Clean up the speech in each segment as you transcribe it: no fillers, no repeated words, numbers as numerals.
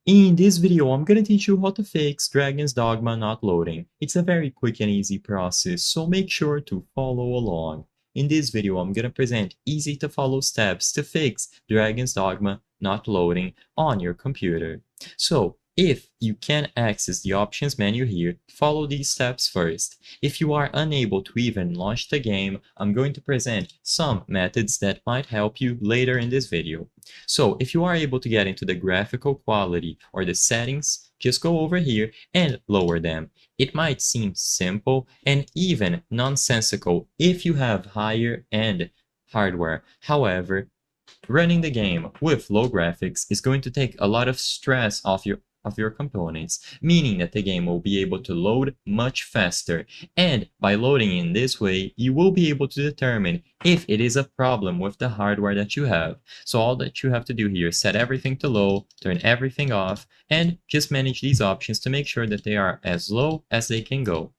In this video, I'm going to teach you how to fix Dragon's Dogma not loading. It's a very quick and easy process, so make sure to follow along. In this video, I'm going to present easy to follow steps to fix Dragon's Dogma not loading on your computer. So, if you can't access the options menu here, follow these steps first. If you are unable to even launch the game, I'm going to present some methods that might help you later in this video. So if you are able to get into the graphical quality or the settings, just go over here and lower them. It might seem simple and even nonsensical if you have higher end hardware. However, running the game with low graphics is going to take a lot of stress off your components, meaning that the game will be able to load much faster. And by loading in this way, you will be able to determine if it is a problem with the hardware that you have. So all that you have to do here is set everything to low, turn everything off, and just manage these options to make sure that they are as low as they can go.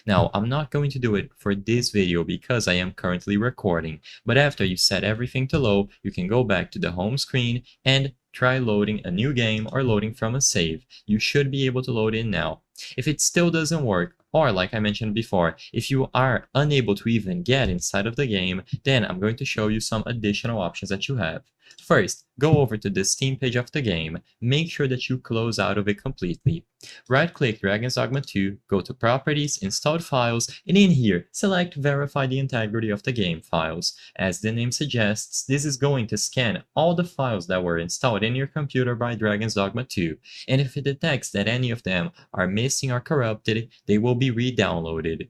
Now, I'm not going to do it for this video because I am currently recording, but after you set everything to low, you can go back to the home screen and try loading a new game or loading from a save. You should be able to load in now. If it still doesn't work, or like I mentioned before, if you are unable to even get inside of the game, then I'm going to show you some additional options that you have. First, go over to the Steam page of the game, make sure that you close out of it completely. Right-click Dragon's Dogma 2, go to Properties, Installed Files, and in here, select Verify the integrity of the game files. As the name suggests, this is going to scan all the files that were installed in your computer by Dragon's Dogma 2, and if it detects that any of them are missing or corrupted, they will be re-downloaded.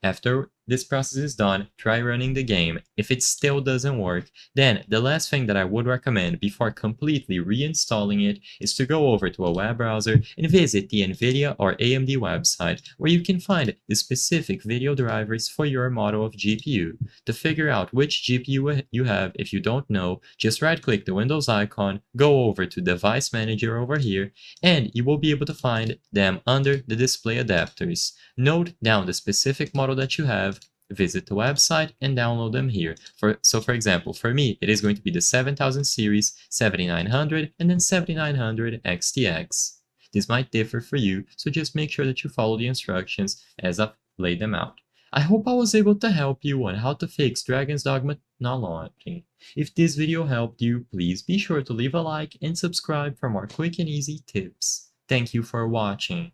After this process is done, try running the game. If it still doesn't work, then the last thing that I would recommend before completely reinstalling it is to go over to a web browser and visit the NVIDIA or AMD website, where you can find the specific video drivers for your model of GPU. To figure out which GPU you have, if you don't know, just right-click the Windows icon, go over to Device Manager over here, and you will be able to find them under the display adapters. Note down the specific model that you have, visit the website and download them here. So for example, for me, it is going to be the 7000 series, 7900, and then 7900 XTX. This might differ for you, so just make sure that you follow the instructions as I've laid them out. I hope I was able to help you on how to fix Dragon's Dogma not launching. If this video helped you, please be sure to leave a like and subscribe for more quick and easy tips. Thank you for watching.